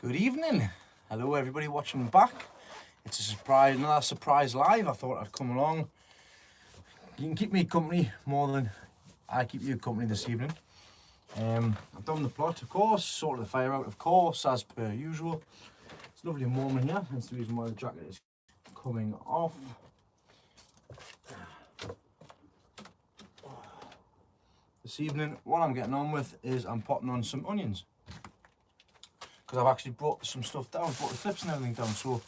Good evening. Hello everybody watching back. It's a surprise, another surprise live. I thought I'd come along. You can keep me company more than I keep you company this evening. I've done the plot, of course, sorted the fire out, of course, as per usual. It's lovely and warm in here. That's the reason why the jacket is coming off. This evening, what I'm getting on with is I'm potting on some onions. Because I've actually brought some stuff down, brought the clips and everything down. So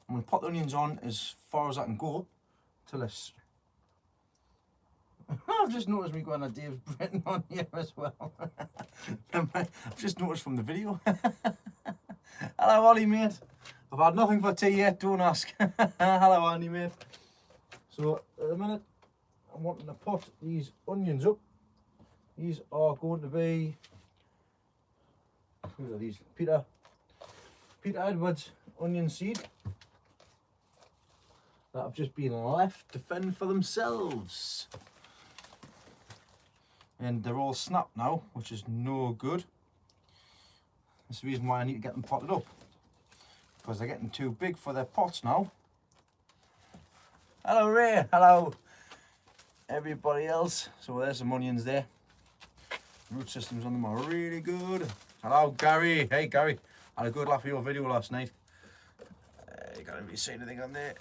I'm going to pot the onions on as far as I can go till this. I've just noticed me going to Dave's Britain on here as well. I've just noticed from the video. Hello Ollie mate. I've had nothing for tea yet, don't ask. Hello Andy mate. So at the minute I'm wanting to pot these onions up. These are going to be, who are these? Peter Edwards onion seed that have just been left to fend for themselves. And they're all snapped now, which is no good. That's the reason why I need to get them potted up, because they're getting too big for their pots now. Hello Ray, hello everybody else. So there's some onions there. Root systems on them are really good. Hello Gary, hey Gary. I had a good laugh at your video last night. You can't really say anything on there.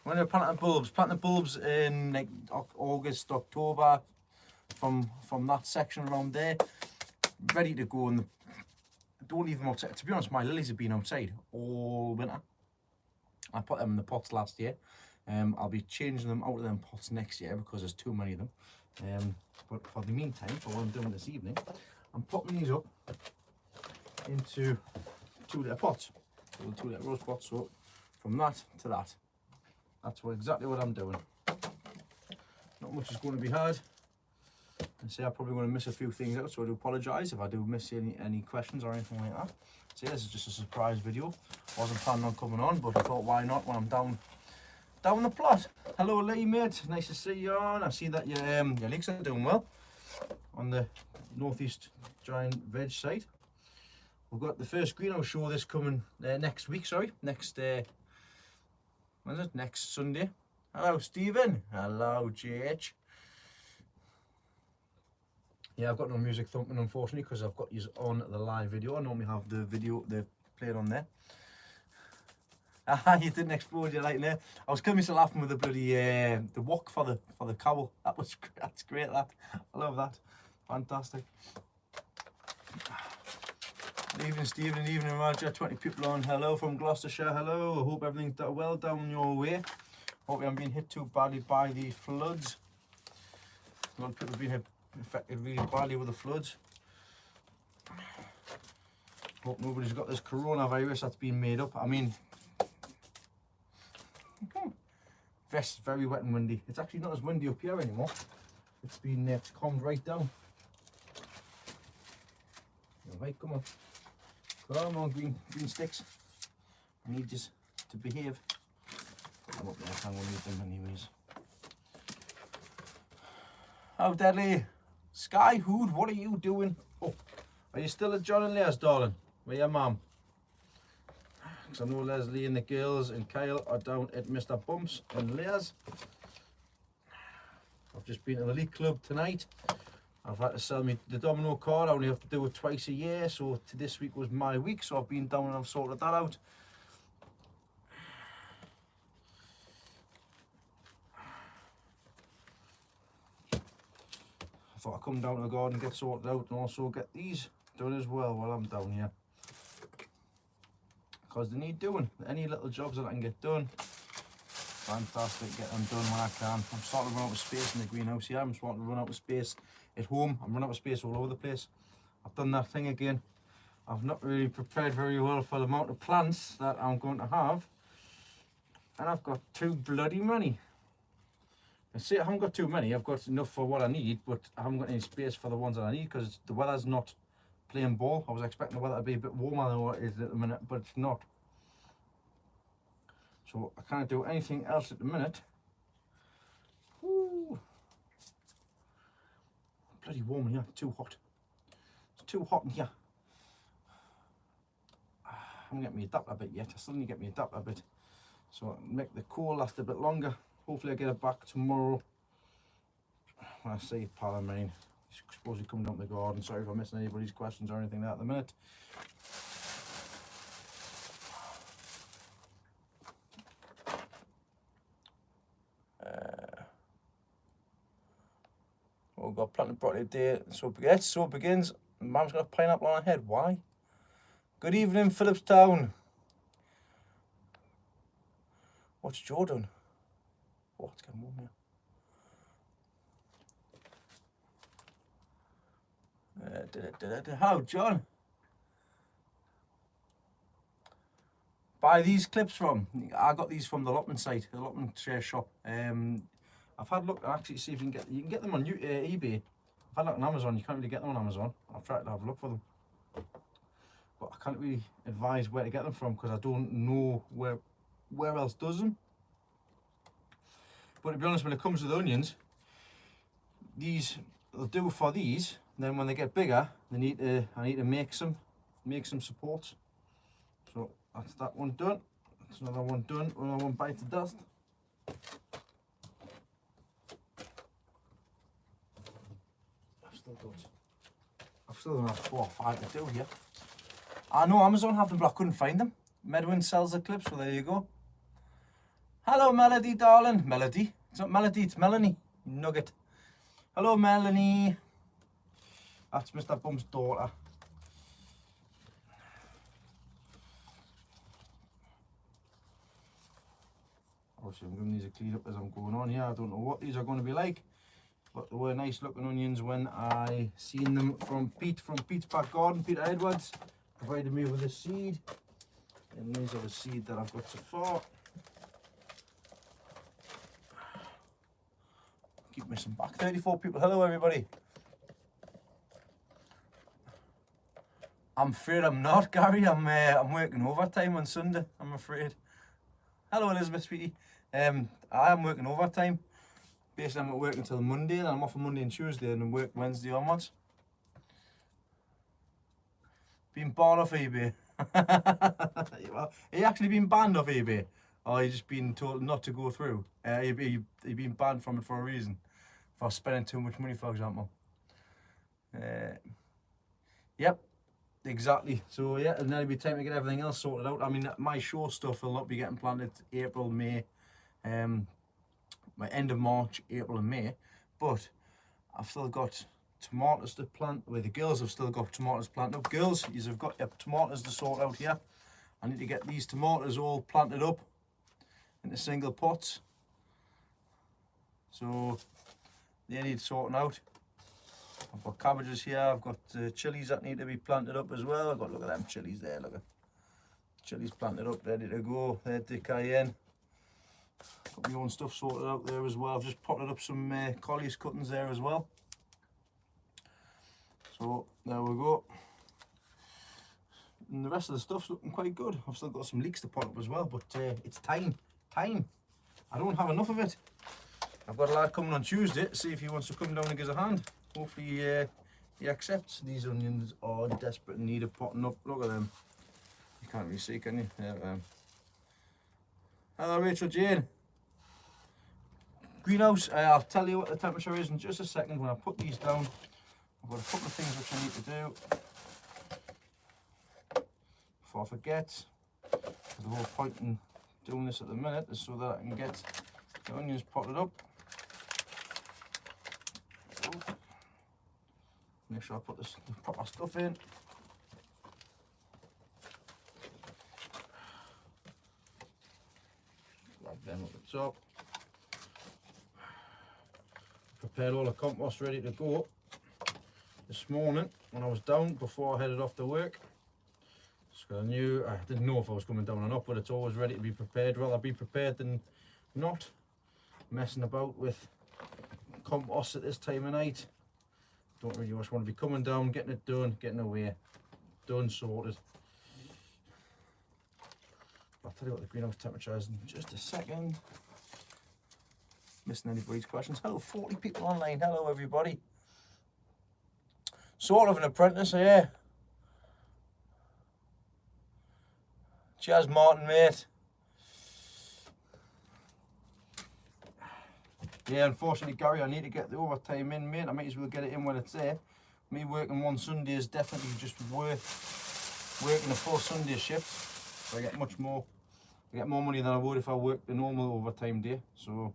When they're planting the bulbs in like August, October, from that section around there, ready to go. And don't leave them outside. To be honest, my lilies have been outside all winter. I put them in the pots last year. I'll be changing them out of them pots next year because there's too many of them. But for the meantime, for what I'm doing this evening, I'm popping these up into 2-litre pots, 2-litre rose pots. So from that to that, that's exactly what I'm doing. Not much is going to be hard. And say I'm probably going to miss a few things out, so I do apologise if I do miss any questions or anything like that. So this is just a surprise video. Wasn't planning on coming on, but I thought why not when I'm down the plot. Hello Lee mate, nice to see you on. I see that your leeks are doing well on the northeast giant veg site. We've got the first greenhouse show this coming next week, next when is it? Next Sunday. Hello Stephen, hello JH. Yeah, I've got no music thumping unfortunately because I've got you on the live video. I normally have the video played on there. You didn't explode your light there. I was killing myself laughing with the bloody the wok for the cowl. That's great. That I love that. Fantastic. Good evening, Stephen. Evening, Roger. 20 people on. Hello from Gloucestershire. Hello. I hope everything's well down your way. Hope you haven't been hit too badly by these floods. A lot of people have been affected really badly with the floods. Hope nobody's got this coronavirus that's been made up. I mean, it's very wet and windy. It's actually not as windy up here anymore. It's calmed right down. Right, come on. Come on, green sticks. I need you to behave. Put them up there, I will need them anyways. How deadly. Sky Hood, what are you doing? Oh, are you still at John and Leah's, darling? Where your mum? Because I know Leslie and the girls and Kyle are down at Mr. Bumps and Leah's. I've just been to the League Club tonight. I've had to sell me the domino card. I only have to do it twice a year, so this week was my week, so I've been down and I've sorted that out. I thought I'd come down to the garden, get sorted out, and also get these done as well while I'm down here. Because they need doing. Any little jobs that I can get done, fantastic, get them done when I can. I'm starting to run out of space in the greenhouse here. I'm starting to run out of space at home. I'm running out of space all over the place. I've done that thing again. I've not really prepared very well for the amount of plants that I'm going to have. And I've got too bloody many. I say I haven't got too many. I've got enough for what I need, but I haven't got any space for the ones that I need because the weather's not playing ball. I was expecting the weather to be a bit warmer than what it is at the minute, but it's not. So I can't do anything else at the minute. Woo. Bloody warm in here, too hot. too hot in here. I haven't got my adapter bit yet. I still need to get my adapter bit. So I'll make the coal last a bit longer. Hopefully I get it back tomorrow. When I say pal, I mean, he's supposed to be coming down to the garden. Sorry if I'm missing anybody's questions or anything like that at the minute. We've got planted broccoli today. So it begins. Mum's got a pineapple on her head. Why? Good evening, Phillipstown. What's Joe doing? Oh, it's getting warm here. How, John? Buy these clips from? I got these from the Allotment site, the Allotment share shop. I've had a look and actually see if you can get them on eBay. I've had a look on Amazon. You can't really get them on Amazon. I've tried to have a look for them, but I can't really advise where to get them from because I don't know where else does them. But to be honest, when it comes to the onions, they'll do for these. And then when they get bigger, I need to make some supports. So that's that one done. That's another one done. Another one bite to dust. I've still got 4 or 5 to do here. I know Amazon have them, but I couldn't find them. Medwin sells the clips, so there you go. Hello, Melody, darling. Melody? It's not Melody, it's Melanie. Nugget. Hello, Melanie. That's Mr. Bum's daughter. Obviously, I'm giving these a clean up as I'm going on here. I don't know what these are going to be like, but they were nice looking onions when I seen them from Pete, from Pete's back garden. Peter Edwards provided me with a seed, and these are the seed that I've got so far. Keep missing back. 34 people. Hello, everybody. I'm afraid I'm not, Gary. I'm working overtime on Sunday, I'm afraid. Hello, Elizabeth, sweetie. I am working overtime. Basically, I'm at work until Monday, and I'm off on Monday and Tuesday, and then work Wednesday onwards. Been banned off eBay. Are you actually been banned off eBay? Or you just been told not to go through? You've been banned from it for a reason. For spending too much money, for example. Yep. Exactly. So yeah, and then it'll be time to get everything else sorted out. I mean, my show stuff will not be getting planted April, May, my end of March, April and May. But I've still got tomatoes to plant. Well, the girls have still got tomatoes planted up. Girls, you've got your tomatoes to sort out here. I need to get these tomatoes all planted up into single pots. So they need sorting out. I've got cabbages here, I've got chilies that need to be planted up as well. I've got, look at them chilies there, look at chilies planted up, ready to go. There's the cayenne. Got my own stuff sorted out there as well. I've just potted up some collies cuttings there as well. So there we go. And the rest of the stuff's looking quite good. I've still got some leeks to pot up as well, but it's time. I don't have enough of it. I've got a lad coming on Tuesday to see if he wants to come down and give us a hand. Hopefully he accepts. These onions are desperate in need of potting up. Look at them. You can't really see, can you? Yeah, hello, Rachel Jane. Greenhouse, I'll tell you what the temperature is in just a second when I put these down. I've got a couple of things which I need to do before I forget. The whole point in doing this at the minute is so that I can get the onions potted up. Make sure I put the proper stuff in. Grab them at the top. Prepared all the compost ready to go this morning when I was down before I headed off to work. So I didn't know if I was coming down or not, but it's always ready to be prepared. Rather be prepared than not. Messing about with compost at this time of night. Don't really just want to be coming down, getting it done, getting away, done, sorted. I'll tell you what the greenhouse temperature is in just a second. Missing anybody's questions? Hello, 40 people online. Hello, everybody. Sort of an apprentice, yeah. Cheers, Martin, mate. Yeah, unfortunately, Gary, I need to get the overtime in, mate. I might as well get it in when it's there. Me working one Sunday is definitely just worth working a full Sunday shift. I get much more. I get more money than I would if I worked a normal overtime day. So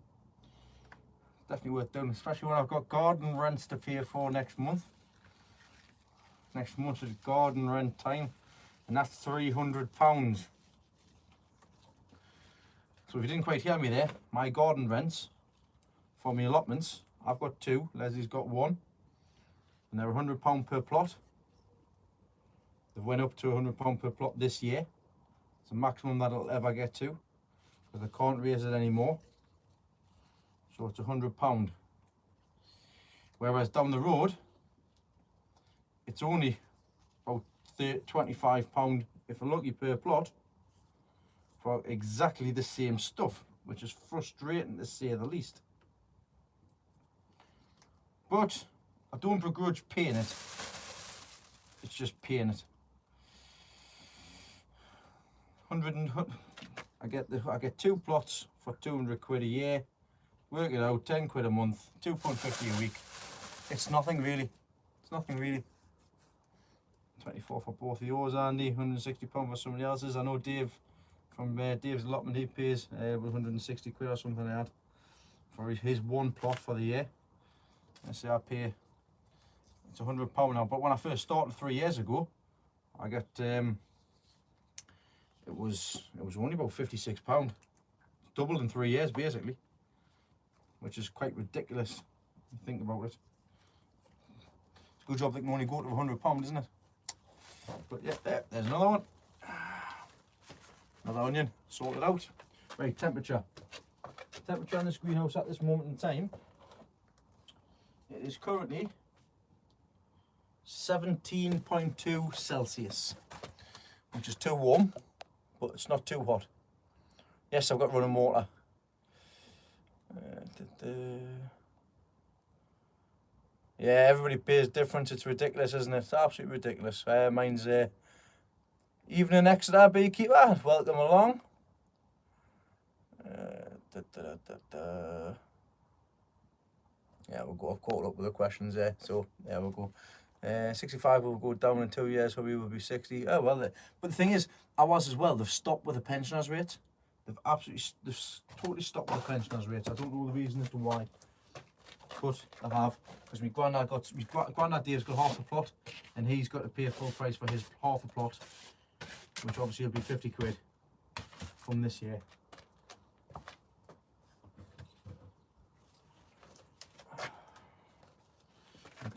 definitely worth doing, especially when I've got garden rents to pay for next month. Next month is garden rent time, and that's £300. So if you didn't quite hear me there, my garden rents for my allotments, I've got 2, Leslie's got 1, and they're £100 per plot. They've went up to £100 per plot this year. It's the maximum that it'll ever get to, because they can't raise it anymore. So it's £100. Whereas down the road, it's only about £25 if we're lucky per plot for exactly the same stuff, which is frustrating to say the least. But I don't begrudge paying it. It's just paying it. I get 2 plots for 200 quid a year. Work it out, 10 quid a month, £2.50 a week. It's nothing really. It's nothing really. 24 for both of yours, Andy. £160 for somebody else's. I know Dave from Dave's allotment, he pays 160 quid or something like that for his 1 plot for the year. I say I pay, it's £100 now. But when I first started 3 years ago, I got it was only about £56. Doubled in 3 years basically, which is quite ridiculous if you think about it. It's a good job they can only go to £100, isn't it? But yeah, there's another one. Another onion, sorted out. Right, temperature. Temperature in this greenhouse at this moment in time, it is currently 17.2 Celsius, which is too warm, but it's not too hot. Yes, I've got running water. Yeah, everybody pays different. It's ridiculous, isn't it? It's absolutely ridiculous. Mine's Evening Exeter Beekeeper. Welcome along. Yeah, we'll go. I've caught up with the questions there. So, yeah, we'll go. 65 will go down in 2 years, so we will be 60. Oh, well, but the thing is, ours as well, they've stopped with the pensioners' rate. They've totally stopped with the pensioners' rates. I don't know the reason as to why, but they have. Because my granddad Dave's got half a plot, and he's got to pay full price for his half a plot, which obviously will be 50 quid from this year. I'm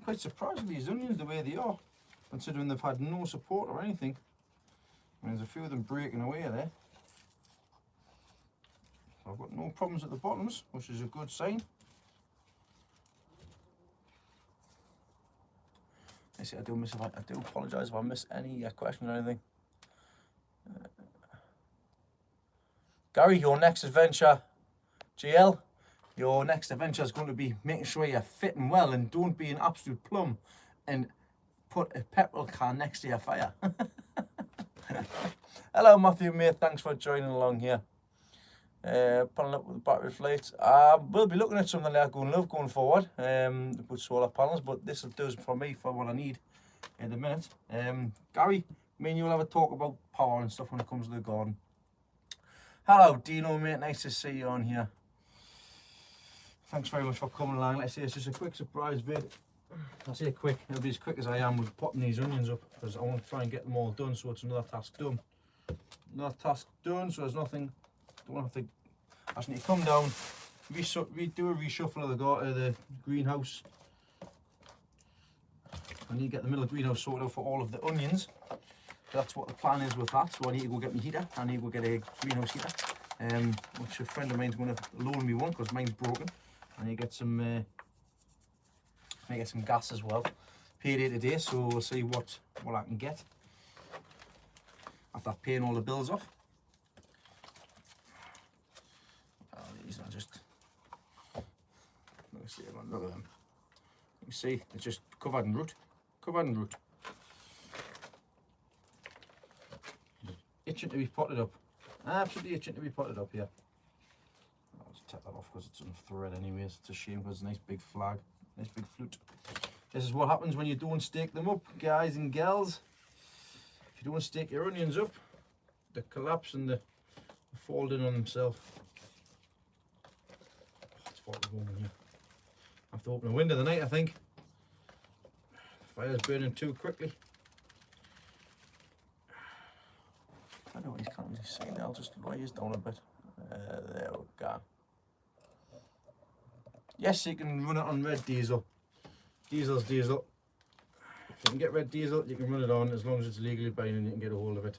quite surprised with these onions the way they are, considering they've had no support or anything. I mean, there's a few of them breaking away there. I've got no problems at the bottoms, which is a good sign. I do apologise if I miss any question or anything. Gary, your next adventure, GL, your next adventure is going to be making sure you're fitting well and don't be an absolute plum and put a petrol can next to your fire. Hello Matthew, mate, thanks for joining along here. Pulling up with the battery flights. We'll be looking at something like going forward, with solar panels, but this will do for me for what I need in a minute. Gary, me and you'll have a talk about power and stuff when it comes to the garden. Hello Dino, mate, nice to see you on here. Thanks very much for coming along. Let's say it's just a quick surprise vid. I say quick, it'll be as quick as I am with potting these onions up, because I want to try and get them all done, so it's another task done. Another task done, so there's nothing, don't have to, I just need to come down, do a reshuffle of the greenhouse. I need to get the middle of the greenhouse sorted out for all of the onions. That's what the plan is with that, so I need to go get my heater. I need to go get a greenhouse heater, which a friend of mine's going to loan me one because mine's broken. I need to get some gas as well. Payday today, so we'll see what I can get after paying all the bills off. Oh, these are just, look at them. You see, it's just covered in root. Covered in root. Itching to be potted up. Absolutely itching to be potted up here. I'll just take that off because it's on thread anyways. It's a shame because it's a nice big flag. Nice big flute. This is what happens when you don't stake them up, guys and girls. If you don't stake your onions up, they collapse and they fold in on themselves. Oh, it's faulty home in here. I have to open a window tonight, I think. The fire's burning too quickly. I know he's can't really see now. I'll just lower his down a bit. There we go. Yes, you can run it on red diesel. Diesel's diesel. If you can get red diesel, you can run it on as long as it's legally binding. You can get a hold of it.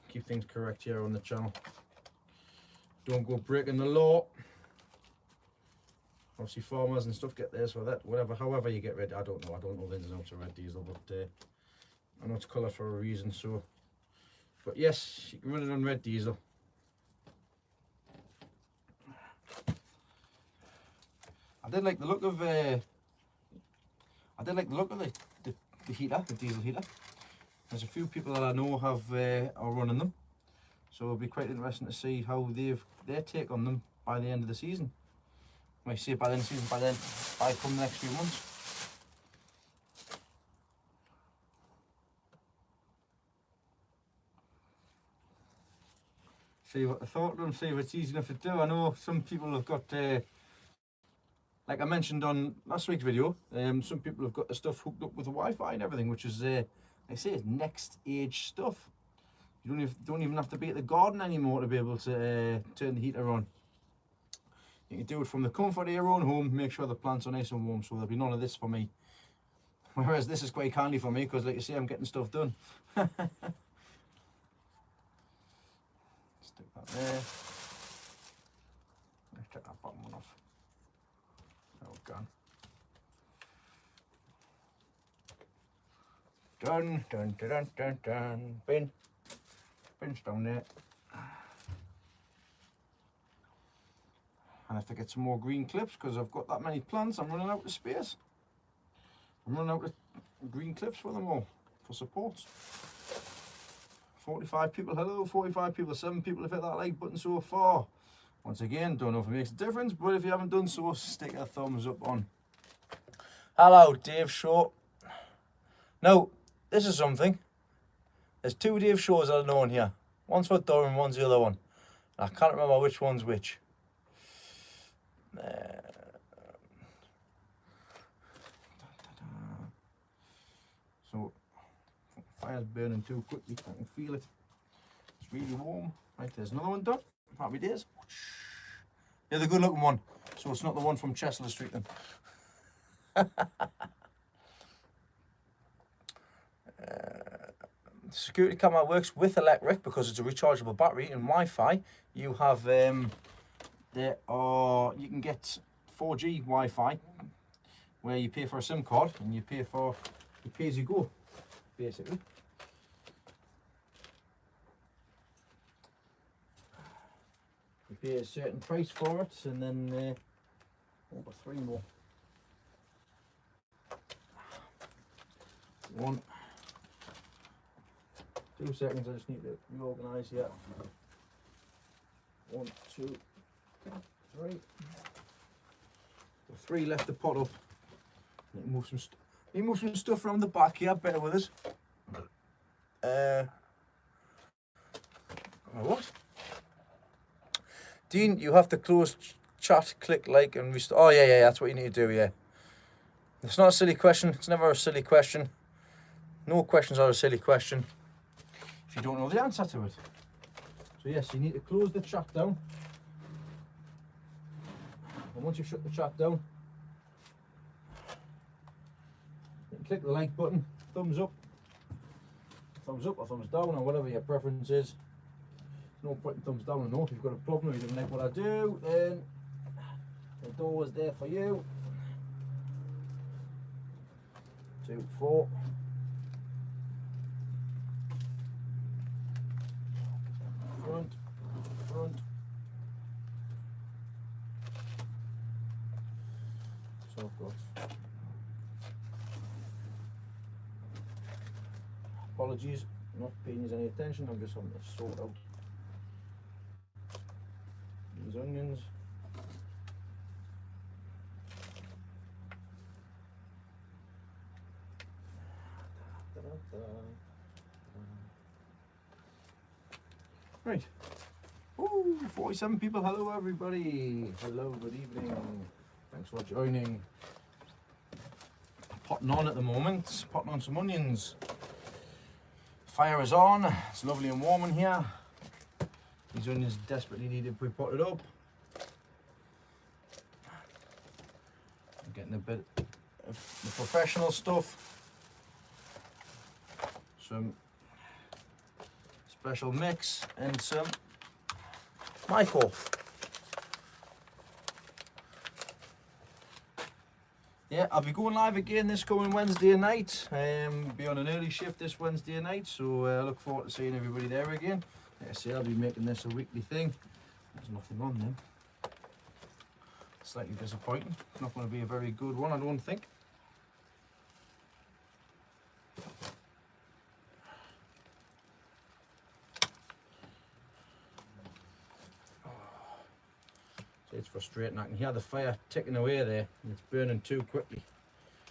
Keep things correct here on the channel. Don't go breaking the law. Obviously, farmers and stuff get theirs for that. Whatever, however you get red. I don't know the ins and outs of red diesel, but I know it's coloured for a reason. So, but yes, you can run it on red diesel. I did like the look of the heater, the diesel heater. There's a few people that I know have are running them, so it'll be quite interesting to see how their take on them by the end of the season. When I say by the end of the season, by come the next few months. See what I thought of them, see if it's easy enough to do. I know some people have got, like I mentioned on last week's video, some people have got the stuff hooked up with the Wi-Fi and everything, which is, like I say, next age stuff. You don't even have to be at the garden anymore to be able to turn the heater on. You can do it from the comfort of your own home, make sure the plants are nice and warm, so there'll be none of this for me. Whereas this is quite handy for me, because like you say, I'm getting stuff done. Stick that there. Let's take that bottom one off. Oh, gone. Done, dun, dun, dun, dun, dun. Bin's down there. I have to get some more green clips because I've got that many plants. I'm running out of space. I'm running out of green clips for them all, for support. 45 people, hello, 45 people, 7 people have hit that like button so far. Once again, don't know if it makes a difference, but if you haven't done so, stick a thumbs up on. Hello, Dave Shaw. Now, this is something. There's 2 Dave Shaws that are known here. One's for Durham, one's the other one. I can't remember which one's which. So, fire's burning too quickly, I can feel it. It's really warm. Right, there's another one done. Happy days. Yeah, the good looking one. So it's not the one from Chester Street then. The security camera works with electric because it's a rechargeable battery, and Wi-Fi. You have you can get 4G Wi-Fi where you pay for a SIM card and you pay as you go, basically. You pay a certain price for it, and then over 3 more. 1, 2 seconds. I just need to reorganise here. 1, 2, 3. 3 left to pot up. Move some stuff around the back here. Better with us. What? Dean, you have to close chat, click like, and restore. Oh yeah, that's what you need to do. Yeah. It's not a silly question. It's never a silly question. No questions are a silly question if you don't know the answer to it. So yes, you need to close the chat down. And once you've shut the chat down, you can click the like button, thumbs up or thumbs down, or whatever your preference is. No point in thumbs down. No, if you've got a problem or you don't like what I do, then the door is there for you. 2, 4. Front. So I've got Apologies, not paying you any attention. I'm just having to sort out these onions. Right. Ooh, 47 people. Hello, everybody. Hello, good evening. Thanks for joining. Potting on at the moment. Potting on some onions. Fire is on. It's lovely and warm in here. These onions desperately need to be potted up. I'm getting a bit of the professional stuff. Some special mix and some Michael. Yeah, I'll be going live again this coming Wednesday night. Be on an early shift this Wednesday night, so I look forward to seeing everybody there again. Like I say, I'll be making this a weekly thing. There's nothing on them. Slightly disappointing. It's not going to be a very good one, I don't think. It's frustrating. I can hear the fire ticking away there and it's burning too quickly.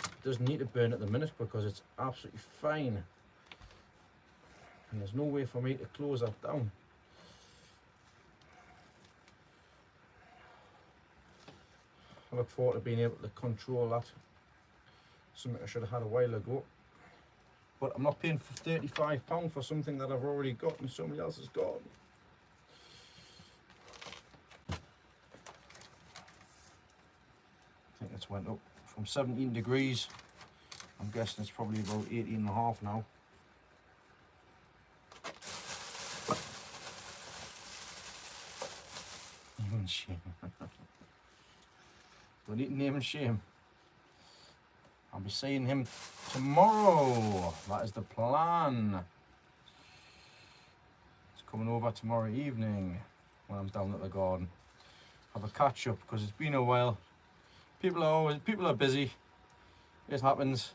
It doesn't need to burn at the minute because it's absolutely fine. And there's no way for me to close that down. I look forward to being able to control that. Something I should have had a while ago. But I'm not paying for £35 for something that I've already got and somebody else has got. I think it's went up from 17 degrees. I'm guessing it's probably about 18.5 now. Name and shame. Don't need name and shame. I'll be seeing him tomorrow. That is the plan. It's coming over tomorrow evening when I'm down at the garden. Have a catch up because it's been a while. People are busy. It happens.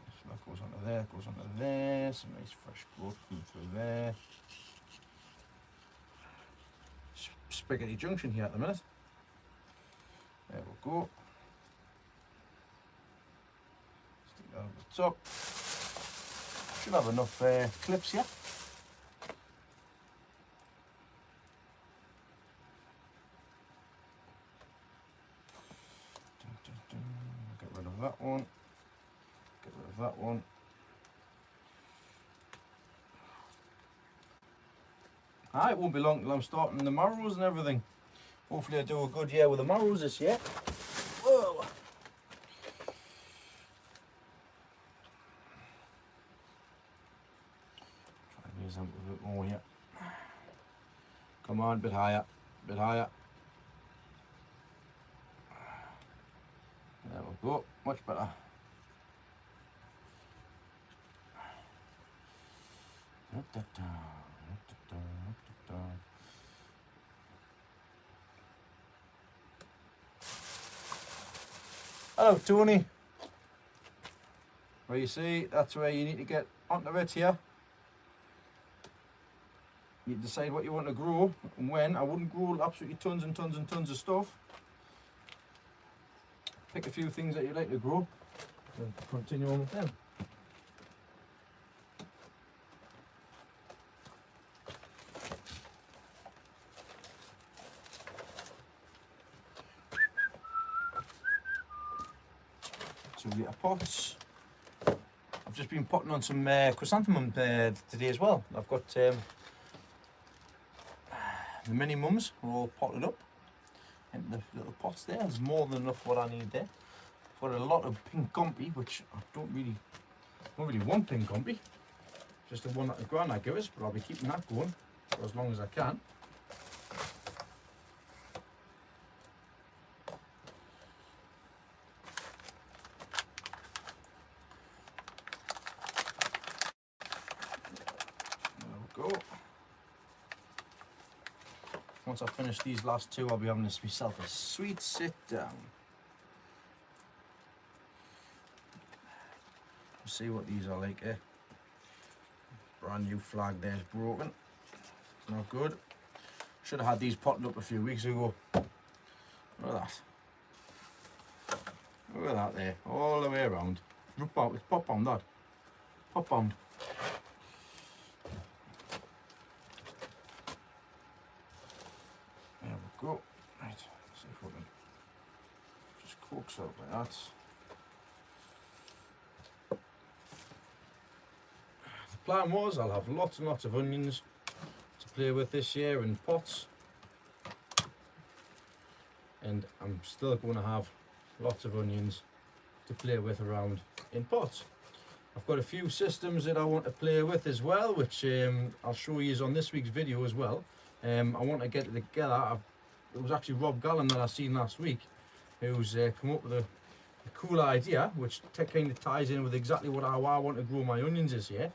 So that goes onto there, goes onto there. Some nice fresh growth coming through there. Spaghetti junction here at the minute. There we go. Stick that over the top. Should have enough clips here. Get rid of that one. Get rid of that one. It won't be long till I'm starting the marrows and everything. Hopefully I do a good year with the marrows this year. Whoa! Try and raise them a bit more here. Come on, a bit higher, a bit higher. There we go, much better. Hello Tony. Well, you see, that's where you need to get onto it here. You decide what you want to grow and when. I wouldn't grow absolutely tons and tons and tons of stuff. Pick a few things that you like to grow and continue on with them. Litre pots. I've just been potting on some chrysanthemum today as well. I've got the mini mums are all potted up in the little pots there. There's more than enough what I need there. I've got a lot of pink compy, which I don't really want pink compy. Just the one that the granite gave us, but I'll be keeping that going for as long as I can. once I finish these last two, I'll be having myself a sweet sit down. See what these are like here. Brand new flag there's broken. It's not good. Should have had these potted up a few weeks ago. Look at that. Look at that there, all the way around. It's pop bound, that. Pop bound. There we go. Right, see if we can just coax out like that. The plan was I'll have lots and lots of onions to play with this year in pots. And I'm still going to have lots of onions to play with around in pots. I've got a few systems that I want to play with as well, which I'll show you on this week's video as well. I want to get it together. It was actually Rob Gallen that I seen last week who's come up with a cool idea which kind of ties in with exactly how I want to grow my onions this year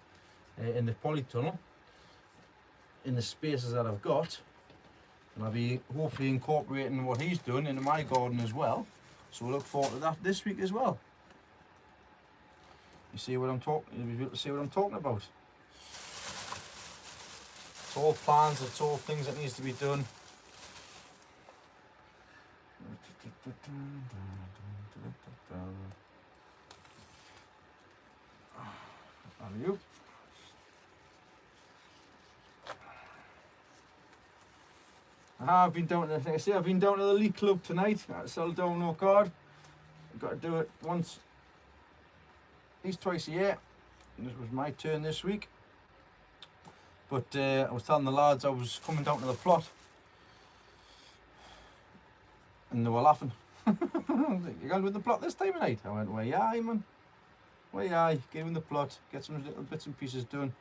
in the polytunnel, in the spaces that I've got. And I'll be hopefully incorporating what he's done into my garden as well. So we'll look forward to that this week as well. You see what I'm talking? You'll be able to see what I'm talking about. It's all plans. It's all things that needs to be done. Alley-oop. I've been down to, like I say, I've been down to the League Club tonight at Seldon card. I've got to do it once, at least twice a year. And this was my turn this week. But I was telling the lads I was coming down to the plot, and they were laughing. You going with the plot this time of night? I went, well, yeah, man. Well, yeah, get in the plot, get some little bits and pieces done,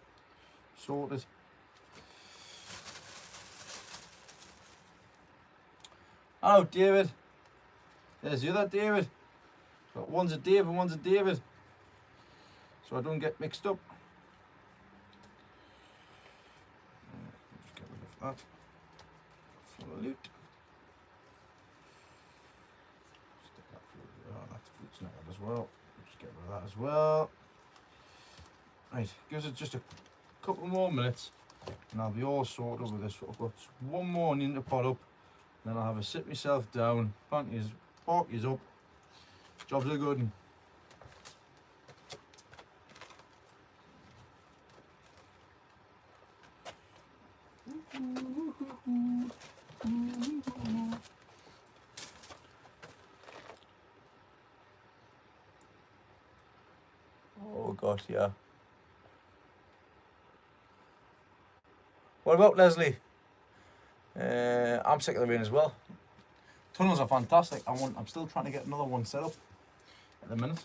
sorted. Hello, David. There's the other David. So one's a Dave and one's a David, so I don't get mixed up. Just get rid of that. Full of loot. Stick that fruit. Oh, that's fruit's not that as well. Just get rid of that as well. Right, gives it just a couple more minutes, and I'll be all sorted with this. I've got one more onion to pot up. Then I'll have a sit myself down, plant his, park his up. Jobs are good. Oh gosh, yeah. What about Leslie? I'm sick of the rain as well. Tunnels are fantastic. I'm still trying to get another one set up at the minute.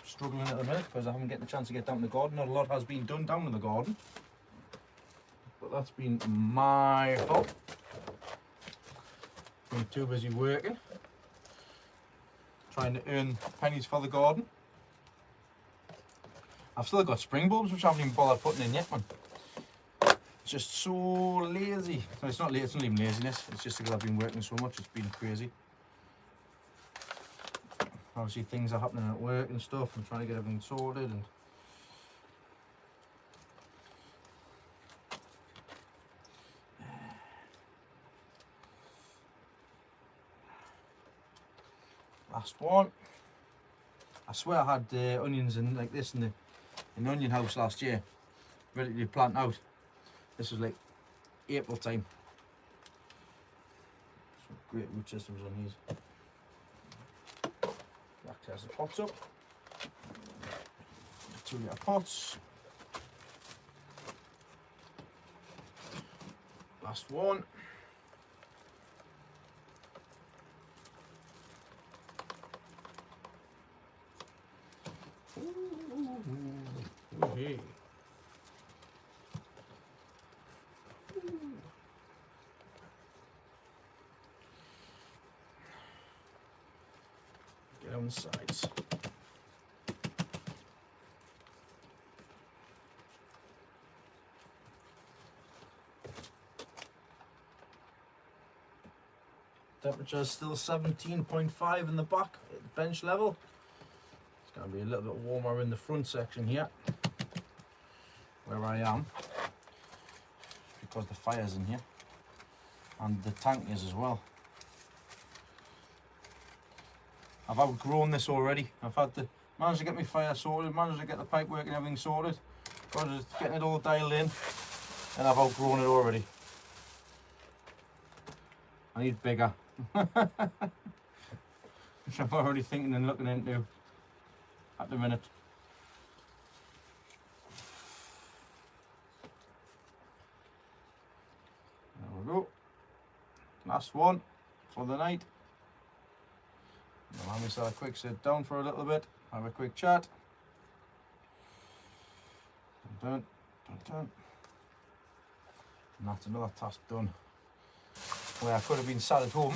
Struggling at the minute because I haven't get the chance to get down to the garden. Not a lot has been done down in the garden, but that's been my fault. Been too busy working, trying to earn pennies for the garden. I've still got spring bulbs which I haven't even bothered putting in yet, man. Just so lazy. No, it's not lazy, it's not even laziness. It's just because I've been working so much, it's been crazy. Obviously things are happening at work and stuff. I'm trying to get everything sorted and last one. I swear I had onions in like this in the onion house last year, ready to plant out. This was like April time. Some great root systems on these. Back to the pots up. 2 litre pots. Last one. Ooh, hey. Get on the sides. Temperature is still 17.5 in the back at bench level. It's going to be a little bit warmer in the front section here, where I am, because the fire's in here, and the tank is as well. I've outgrown this already. I've managed to get my fire sorted, managed to get the pipe work and everything sorted, but just getting it all dialed in, and I've outgrown it already. I need bigger. Which I'm already thinking and looking into at the minute. There we go. Last one for the night. I'll have myself a quick sit down for a little bit, have a quick chat. Dun, dun, dun, dun. And that's another task done. Where I could have been sat at home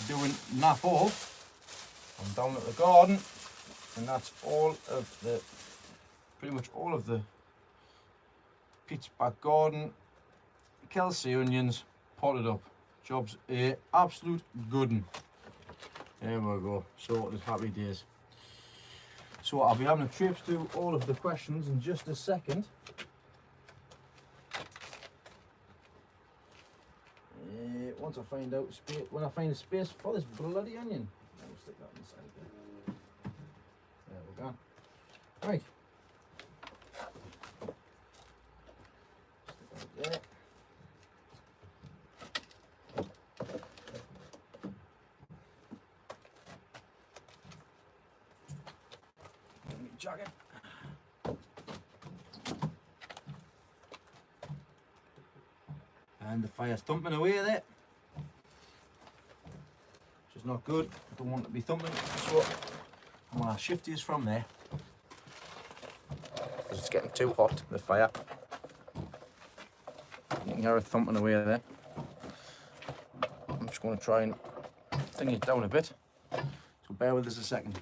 doing nap all. I'm down at the garden, and that's all of the, pretty much all of the pitch back garden, Kelsey onions potted up. Job's a absolute good one. There we go, sorted, happy days. So I'll be having a traipse through all of the questions in just a second. Once I find out space, when I find a space for this bloody onion, I'll stick that inside there. There we go. Right. Stick that there. Jacket. And the fire's thumping away there, which is not good. I don't want it to be thumping, so I'm going to shift these from there because it's getting too hot, the fire. You can hear it thumping away there. I'm just going to try and thing it down a bit, so bear with us a second.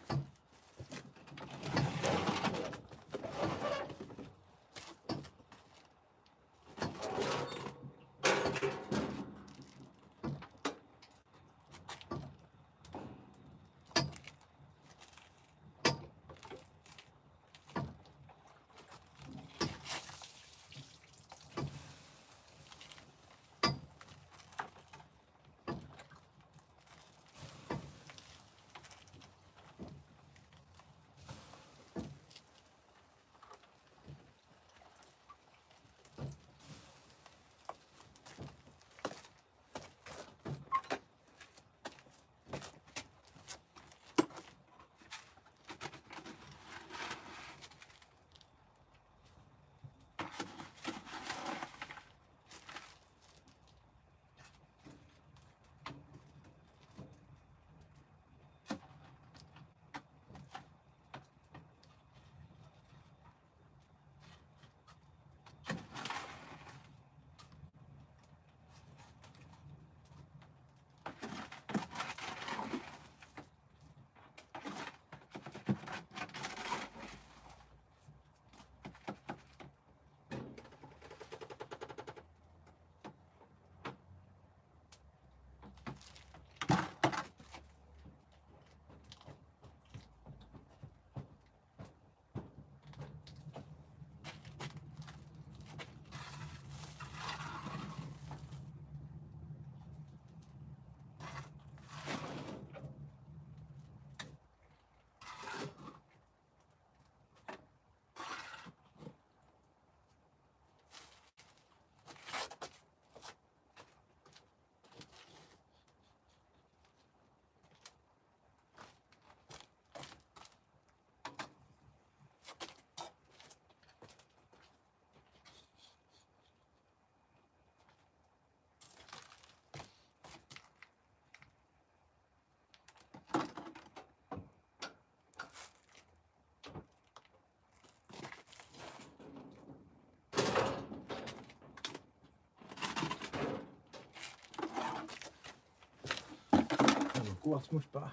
Go, that's much better.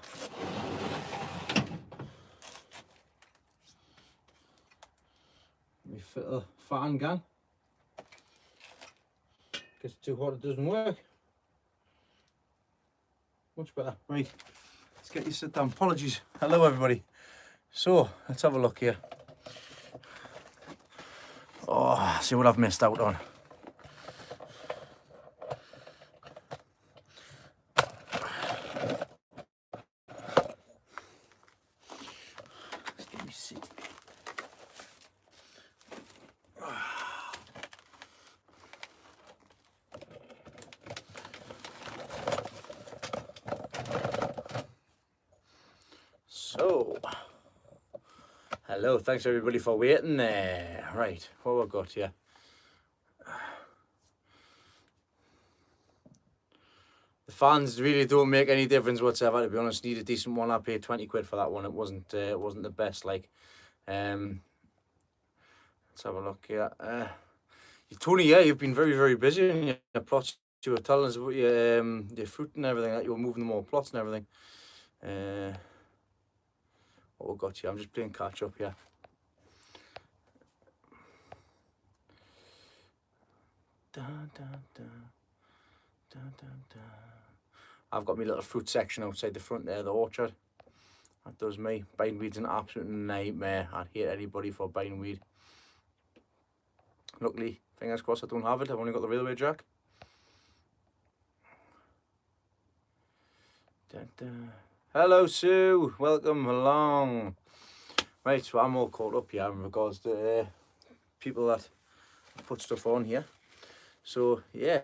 Let me fit a fan gun. Gets too hot, it doesn't work. Much better. Right, let's get you sit down. Apologies. Hello, everybody. So, let's have a look here. Oh, see what I've missed out on. Let's get me seat. So, hello, thanks everybody for waiting there. Right, what have I got here? The fans really don't make any difference whatsoever, to be honest. Need a decent one. I paid 20 quid for that one. It wasn't the best, like. Let's have a look here. Tony, yeah, you've been very, very busy in your plots. You were telling us about your fruit and everything, that you were moving them all plots and everything. What we got here? I'm just playing catch up here. Dun, dun, dun. Dun, dun, dun. I've got my little fruit section outside the front there, the orchard. That does me. Bindweed's an absolute nightmare. I'd hate anybody for bindweed. Luckily, fingers crossed, I don't have it. I've only got the railway jack. Dun, dun. Hello, Sue. Welcome along. Right, so I'm all caught up here in regards to people that put stuff on here. So yeah,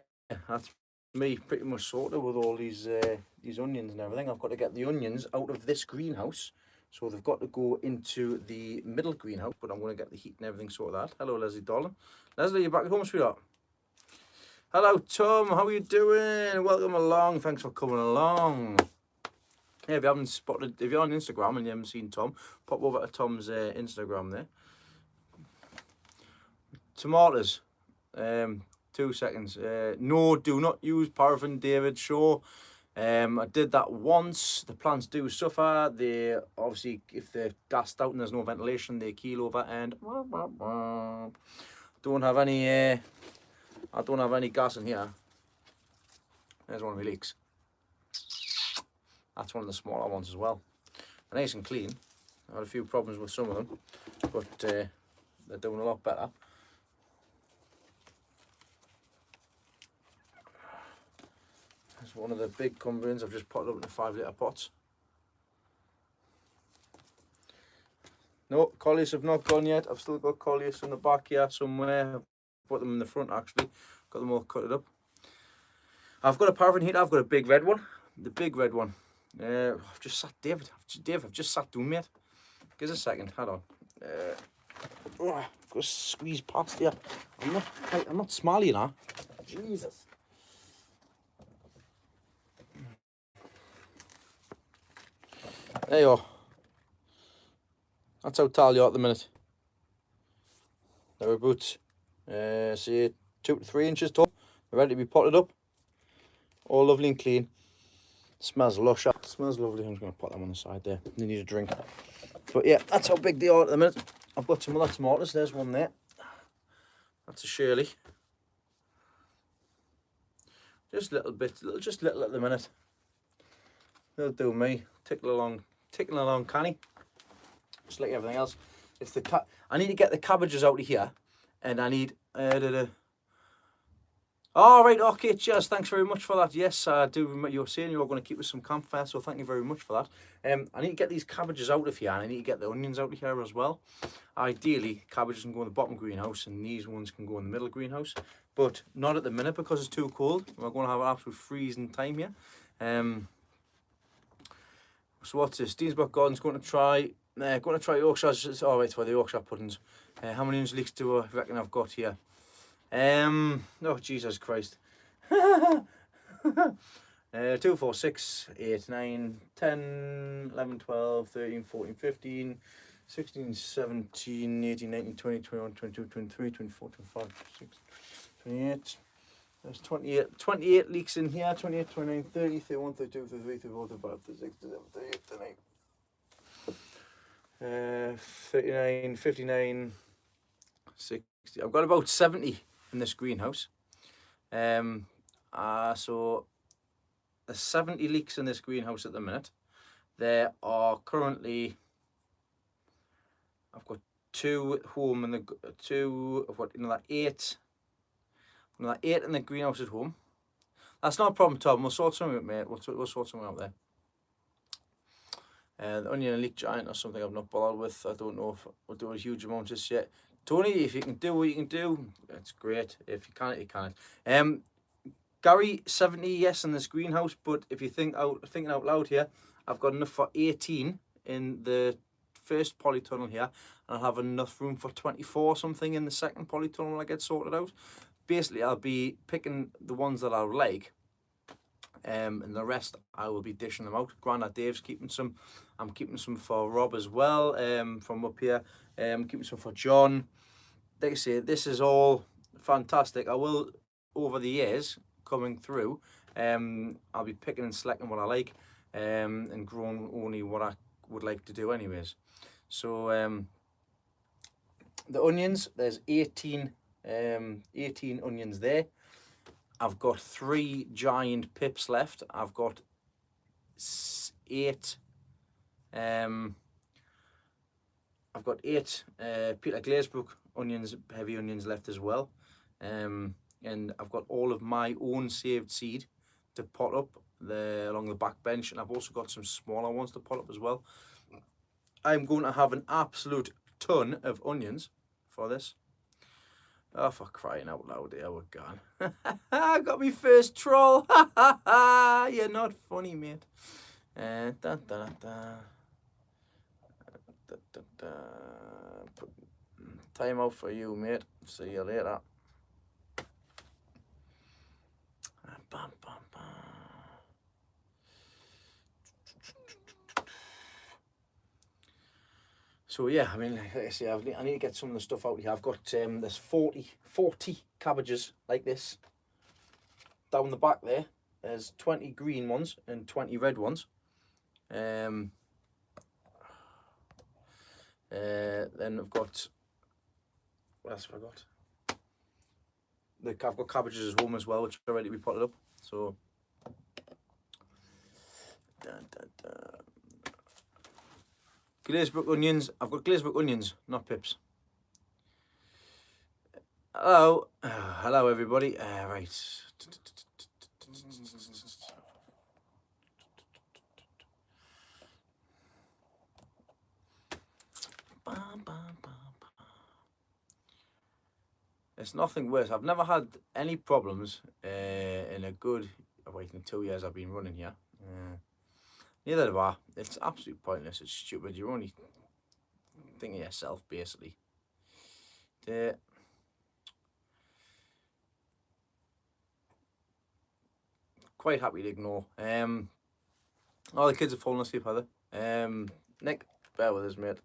that's me pretty much sorted with all these onions and everything. I've got to get the onions out of this greenhouse, so they've got to go into the middle greenhouse, but I'm going to get the heat and everything sorted out. Hello, Leslie darling. Leslie, you're back at home, sweetheart. Hello, Tom. How are you doing? Welcome along. Thanks for coming along. Yeah, if you haven't spotted, if you're on Instagram and you haven't seen Tom, pop over to Tom's Instagram there. Tomatoes. 2 seconds. No, do not use paraffin, David. Sure. I did that once. The plants do suffer. They obviously, if they're gassed out and there's no ventilation, they keel over and don't have any. I don't have any gas in here. There's one of my leaks. That's one of the smaller ones as well. They're nice and clean. I had a few problems with some of them, but they're doing a lot better. There's one of the big cumberlands. I've just potted up into 5-litre pots. No, colliers have not gone yet. I've still got colliers in the back here somewhere. I've put them in the front actually. Got them all cut up. I've got a paraffin heater. I've got a big red one. The big red one. I've just sat, David. I've just sat down, mate. Give us a second. Hold on. I've got to squeeze past here. I'm not small, you know. Jesus. There you are. That's how tall you are at the minute. They're about, say, 2 to 3 inches tall. They're ready to be potted up. All lovely and clean. Smells lush. Smells lovely. I'm just going to put them on the side there. They need a drink. But yeah, that's how big they are at the minute. I've got some other tomatoes. There's one there. That's a Shirley. Just a little bit, just little at the minute. They'll do me. Ticking along, canny. Just like everything else. It's the I need to get the cabbages out of here, and I need. All right, okay, cheers. Thanks very much for that. Yes, I do remember you were saying you were going to keep us some campfire, so thank you very much for that. I need to get these cabbages out of here, and I need to get the onions out of here as well. Ideally, cabbages can go in the bottom greenhouse, and these ones can go in the middle greenhouse, but not at the minute because it's too cold. We're going to have an absolute freezing time here. So what's this? Deansbuck Garden's going to try Yorkshire's. Oh wait, for the Yorkshire puddings. How many onions leeks do I reckon I've got here? Oh Jesus Christ. 2, 4, 6, 8, 9, 10, 11, 12, 13, 14, 15, 16, 17, 18, 19, 20, 21, 22, 23, 24, 25, 26, 28. There's 28 leeks in here. 28, 29, 30, 31, 32, 33, 34, 35, 36, 37, 38, 39. 39, 59, 60. I've got about 70 in this greenhouse. So there's 70 leeks in this greenhouse at the minute. There are currently, I've got 2 at home, and I've got another 8 in the greenhouse at home. That's not a problem, Tom. We'll sort something out, mate. We'll sort something out there. The onion and leek giant or something I'm not bothered with. I don't know if we'll do a huge amount just yet. Tony, if you can do what you can do, it's great. If you can't, you can't. Gary, 70 yes in this greenhouse, but if you thinking out loud here, I've got enough for 18 in the first polytunnel here, and I'll have enough room for 24 something in the second polytunnel when I get sorted out. Basically, I'll be picking the ones that I like, and the rest I will be dishing them out. Grandad Dave's keeping some. I'm keeping some for Rob as well, from up here. Keeping some for John. Like I say, this is all fantastic. I will, over the years coming through, I'll be picking and selecting what I like, and growing only what I would like to do anyways. So the onions, there's 18 onions there. I've got 3 giant pips left. I've got 8 I've got 8 Peter Glazebrook onions, heavy onions left as well. And I've got all of my own saved seed to pot up along the back bench, and I've also got some smaller ones to pot up as well. I'm going to have an absolute ton of onions for this. Oh, for crying out loud, here we're gone. I got me first troll. You're not funny, mate. Time out for you, mate. See you later. So yeah, I mean, like I say, I need to get some of the stuff out here. I've got there's 40 cabbages like this down the back there. There's 20 green ones and 20 red ones. Then I've got, what else have I got? I've got cabbages at home as well, which are ready to be potted up. So Glazebrook onions. I've got Glazebrook onions, not pips. Hello, hello everybody. Right. It's nothing worse. I've never had any problems in a good, wait, in 2 years I've been running here. Neither have I. It's absolutely pointless. It's stupid. You're only thinking of yourself, basically. Quite happy to ignore. All the kids have fallen asleep, Heather. Nick, bear with us, mate.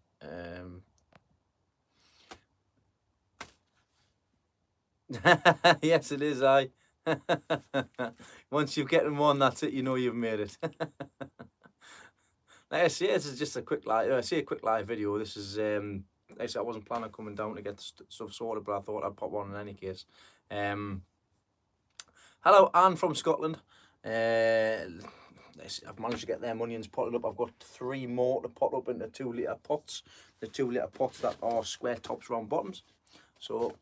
Yes, it is. Once you get them on, that's it. You know you've made it. Like I say, this is just a quick live. I see a quick live video. This is. Like I said, I wasn't planning on coming down to get stuff sorted, but I thought I'd pop one in any case. Hello, Anne from Scotland. I've managed to get them onions potted up. I've got 3 more to pot up into 2 litre pots. The 2 litre pots that are square tops, round bottoms. So,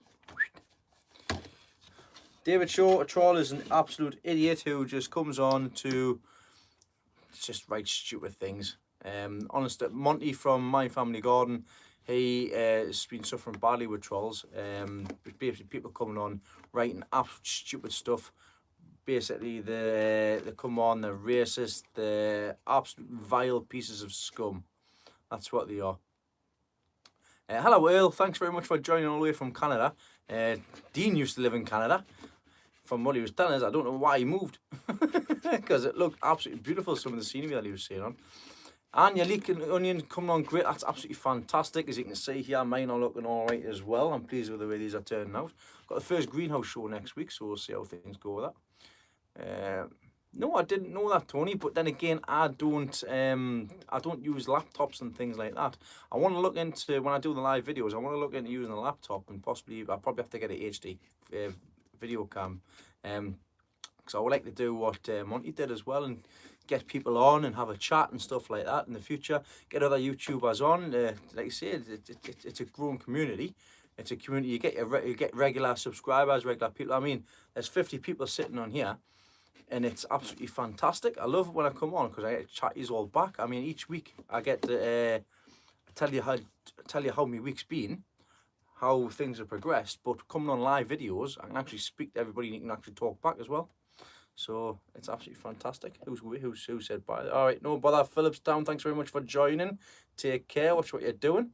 David Shaw, a troll, is an absolute idiot who just comes on to just write stupid things. Honest, Monty from My Family Garden, he has been suffering badly with trolls. Basically, people coming on writing absolute stupid stuff. Basically, they come on, they're racist, they're absolute vile pieces of scum. That's what they are. Hello, Earl. Thanks very much for joining all the way from Canada. Dean used to live in Canada. From what he was telling us, I don't know why he moved. Because it looked absolutely beautiful, some of the scenery that he was seeing on. And your leek and onion coming on great. That's absolutely fantastic. As you can see here, mine are looking all right as well. I'm pleased with the way these are turning out. Got the first greenhouse show next week, so we'll see how things go with that. No, I didn't know that, Tony. But then again, I don't use laptops and things like that. I want to look into, when I do the live videos, I want to look into using a laptop, and possibly I'll probably have to get a HD video cam. because I would like to do what Monty did as well, and get people on and have a chat and stuff like that in the future. Get other YouTubers on. Like I say, it's a growing community. It's a community. You get regular subscribers, regular people. I mean, there's 50 people sitting on here, and it's absolutely fantastic. I love it when I come on because I get to chat you all back. I mean, each week I get to tell you how my week's been, how things have progressed. But coming on live videos, I can actually speak to everybody and you can actually talk back as well. So it's absolutely fantastic. Who said bye? All right, no bother. Phillips Town, thanks very much for joining. Take care. Watch what you're doing.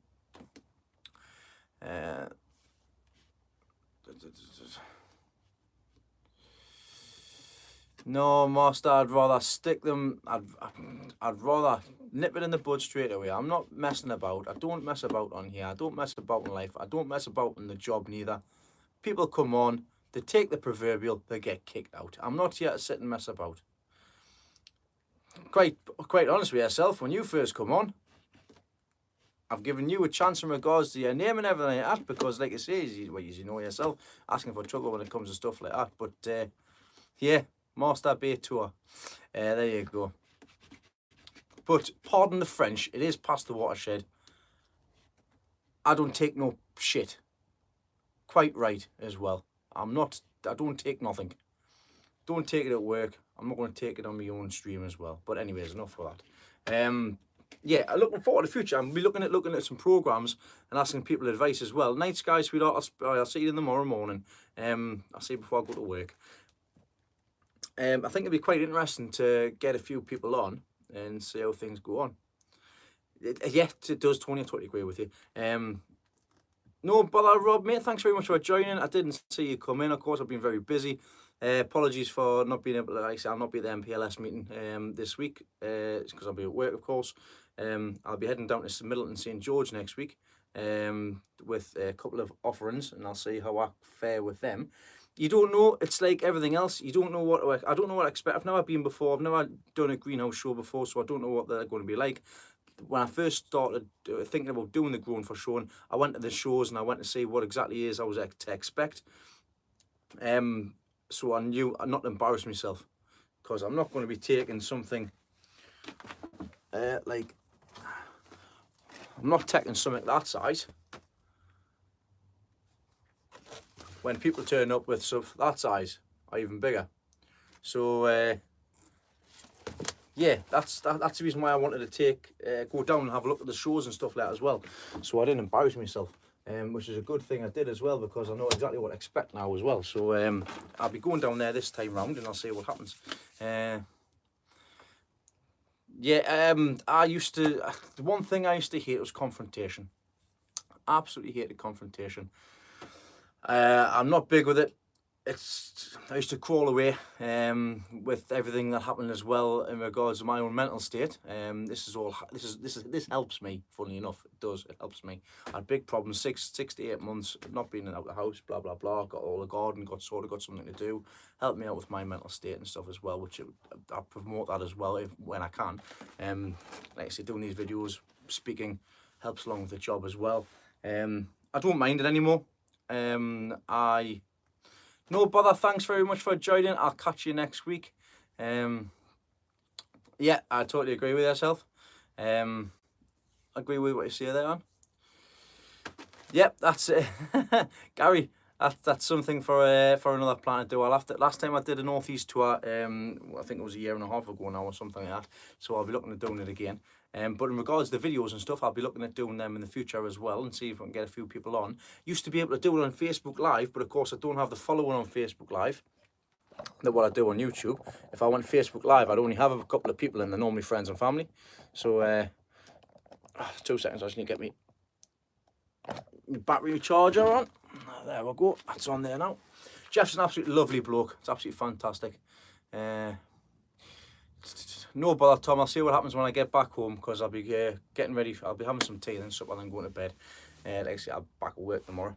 No, Master, I'd rather stick them. I'd rather nip it in the bud straight away. I'm not messing about. I don't mess about on here. I don't mess about in life. I don't mess about in the job neither. People come on, they take the proverbial, they get kicked out. I'm not here to sit and mess about. Quite honest with yourself, when you first come on, I've given you a chance in regards to your name and everything like that, because like I say, you know yourself, asking for trouble when it comes to stuff like that. But yeah, Master Bay Tour. There you go. But pardon the French, it is past the watershed. I don't take no shit. Quite right as well. I don't take nothing. Don't take it at work. I'm not going to take it on my own stream as well. But anyways, enough for that. Yeah, I'm looking forward to the future. I'm looking at some programs and asking people advice as well. Night Sky, sweetheart. I'll see you in the morning. I'll see you before I go to work. I think it'd be quite interesting to get a few people on and see how things go on. Yeah, it does, Tony. I totally agree with you. No bother, Rob, mate. Thanks very much for joining. I didn't see you come in. Of course, I've been very busy. Apologies for not being able to, like I said, I'll not be at the MPLS meeting this week. It's because I'll be at work, of course. I'll be heading down to Middleton St George next week with a couple of offerings, and I'll see how I fare with them. You don't know. It's like everything else. You don't know what I don't know what I expect. I've never been before. I've never done a greenhouse show before, so I don't know what they're going to be like. When I first started thinking about doing the Growing for Showing, I went to the shows and I went to see what exactly is I was to expect. So I knew not to embarrass myself, because I'm not going to be taking something like, I'm not taking something that size when people turn up with stuff that size or even bigger. So yeah, that's the reason why I wanted to go down and have a look at the shows and stuff like that as well, so I didn't embarrass myself, which is a good thing I did as well, because I know exactly what to expect now as well. So I'll be going down there this time round and I'll see what happens. Yeah, the one thing I used to hate was confrontation. Absolutely hated confrontation. I'm not big with it. I used to crawl away with everything that happened as well in regards to my own mental state. This helps me. Funnily enough, it does. It helps me. I had big problems, 6 to 8 months not being out of the house. Blah blah blah. Got all the garden. Got something to do. Helped me out with my mental state and stuff as well, which I promote that as well when I can. Like I say, doing these videos, speaking helps along with the job as well. I don't mind it anymore. No bother, thanks very much for joining. I'll catch you next week. Yeah, I totally agree with yourself. Agree with what you say there, man. Yep, that's it. Gary, that's something for another plan to do. Last time I did a Northeast tour, I think it was a year and a half ago now or something like that. So I'll be looking at doing it again. But in regards to the videos and stuff, I'll be looking at doing them in the future as well, and see if I can get a few people on. Used to be able to do it on Facebook Live, but of course I don't have the following on Facebook Live that what I do on YouTube. If I went Facebook Live, I'd only have a couple of people, and they're normally friends and family. So 2 seconds, I just need to get me battery charger on. There we go, that's on there now. Jeff's an absolutely lovely bloke. It's absolutely fantastic. No bother, Tom. I'll see what happens when I get back home, because I'll be getting ready. I'll be having some tea and stuff and then going to bed. Like I say, I'll be back at work tomorrow.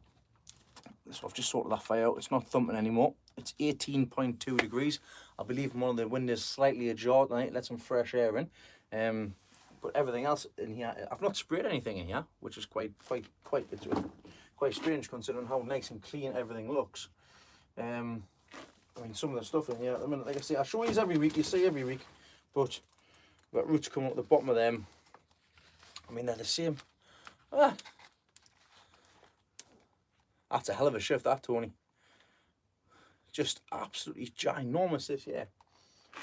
So I've just sorted that fire out. It's not thumping anymore. It's 18.2 degrees. I'll be leaving one of the windows slightly ajar tonight, let some fresh air in. But everything else in here, I've not sprayed anything in here, which is quite strange considering how nice and clean everything looks. I mean, some of the stuff in here at the minute, like I say, I show you every week, you see every week, but we've got roots coming up the bottom of them. I mean, they're the same. Ah, that's a hell of a shift, that, Tony. Just absolutely ginormous this year.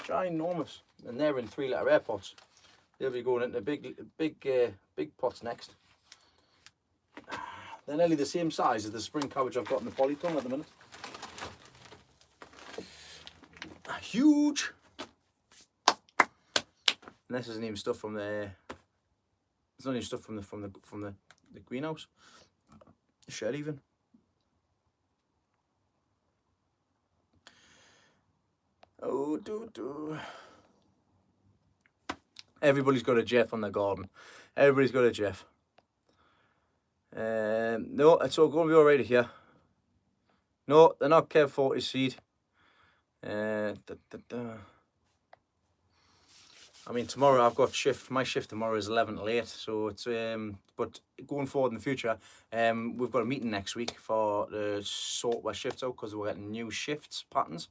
Ginormous. And they're in 3-litre air pots. They'll be going into big pots next. They're nearly the same size as the spring cabbage I've got in the polytunnel at the minute. Huge. And this isn't even stuff from the. It's not even stuff from the greenhouse. The shed even. Oh, everybody's got a Jeff on their garden. Everybody's got a Jeff. No, it's all going to be all right here. No, they're not Kev 40 seed. I mean, tomorrow I've got shift. My shift tomorrow is 11 till 8. So it's but going forward in the future, we've got a meeting next week for the sort our shifts out because we're getting new shifts patterns.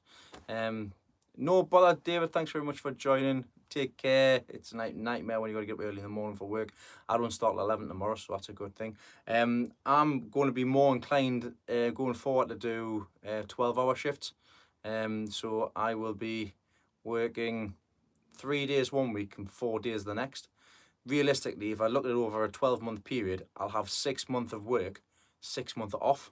No bother, David. Thanks very much for joining. Take care. It's a nightmare when you got to get up early in the morning for work. I don't start at 11 tomorrow, so that's a good thing. I'm going to be more inclined going forward to do 12-hour shifts. So I will be working 3 days one week and 4 days the next. Realistically, if I look at it over a 12-month period, I'll have 6 months of work, 6 months off.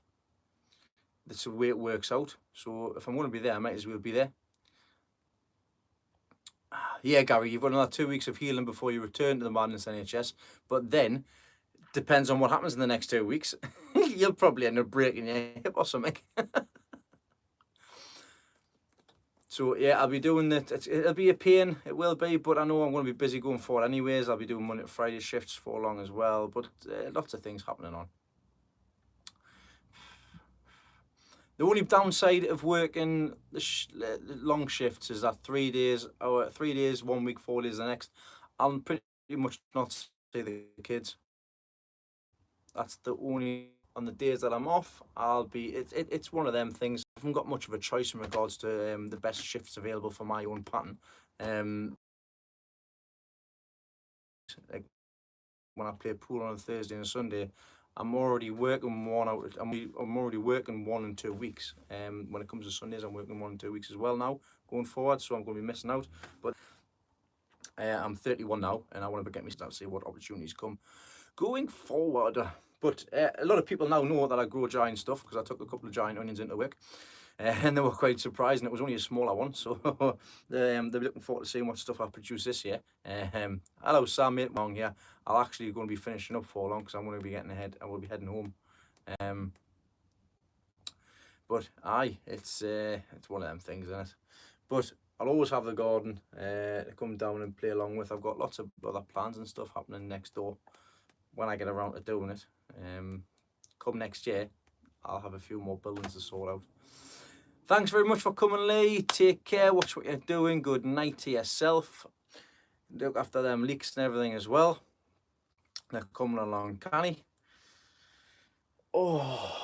That's the way it works out. So if I'm going to be there, I might as well be there. Yeah, Gary, you've got another 2 weeks of healing before you return to the Madness NHS. But then, depends on what happens in the next 2 weeks. You'll probably end up breaking your hip or something. So, yeah, I'll be doing it. It'll be a pain. It will be. But I know I'm going to be busy going forward anyways. I'll be doing Monday to Friday shifts for long as well. But lots of things happening on. The only downside of working the long shifts is that 3 days, 1 week, 4 days the next. I'll pretty much not see the kids. That's the only, on the days that I'm off, I'll be, it's one of them things. I haven't got much of a choice in regards to the best shifts available for my own pattern. Like when I play pool on a Thursday and a Sunday, I'm already working one out. I'm already working 1 and 2 weeks. When it comes to Sundays, I'm working 1 and 2 weeks as well now going forward. So I'm going to be missing out. But I'm 31 now, and I want to get me started to see what opportunities come going forward. But a lot of people now know that I grow giant stuff because I took a couple of giant onions into work. And they were quite surprised, and it was only a smaller one, so they're looking forward to seeing what stuff I produce this year. Hello, Sam, mate, wrong here. I'll actually going to be finishing up for long because I'm going to be getting ahead. I will be heading home. But aye, it's one of them things, isn't it? But I'll always have the garden to come down and play along with. I've got lots of other plans and stuff happening next door when I get around to doing it. Come next year, I'll have a few more buildings to sort out. Thanks very much for coming, Lee. Take care. Watch what you're doing. Good night to yourself. Look after them leaks and everything as well. They're coming along canny. Oh,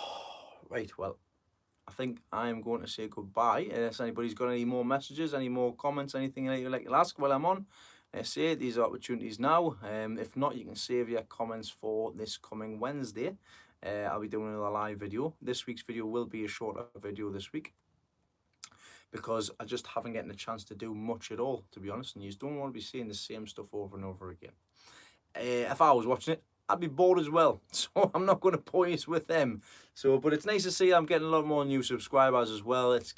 right. Well, I think I'm going to say goodbye. Unless anybody's got any more messages, any more comments, anything you'd like to ask while I'm on, say these are opportunities now. If not, you can save your comments for this coming Wednesday. I'll be doing another live video. This week's video will be a shorter video this week, because I just haven't getting a chance to do much at all, to be honest, and you just don't want to be seeing the same stuff over and over again. If I was watching it, I'd be bored as well, so I'm not going to poise with them. So, but it's nice to see I'm getting a lot more new subscribers as well. It's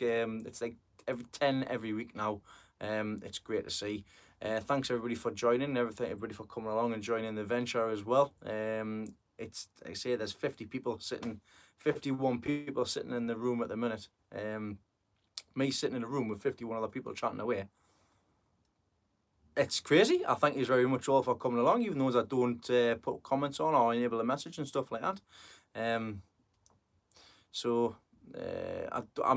like every 10 every week now. It's great to see. Thanks everybody for joining, everybody for coming along and joining the venture as well. It's, I say, there's 51 people sitting in the room at the minute. Me sitting in a room with 51 other people chatting away. It's crazy. I thank you very much all for coming along, even those that don't put comments on or enable a message and stuff like that. I'm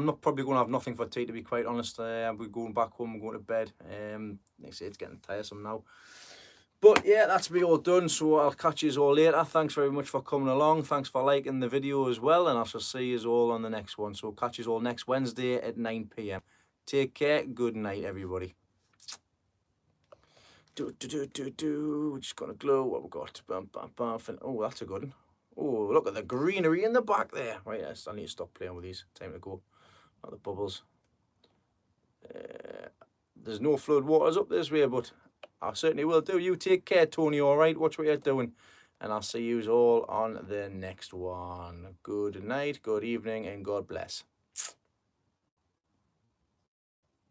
not probably going to have nothing for tea, to be quite honest. I'll be going back home and going to bed. Like I say, it's getting tiresome now. But yeah, that's me all done, so I'll catch you all later. Thanks very much for coming along. Thanks for liking the video as well, and I shall see you all on the next one. So catch you all next Wednesday at 9 p.m. Take care. Good night, everybody. We're just gonna glue what we've got. Bam, bam, bam. Oh, that's a good one. Oh, look at the greenery in the back there. Right, yes, I need to stop playing with these. Time to go. Not the bubbles. There's no flood waters up this way, but I certainly will do. You take care, Tony, all right? Watch what you're doing. And I'll see you all on the next one. Good night, good evening, and God bless.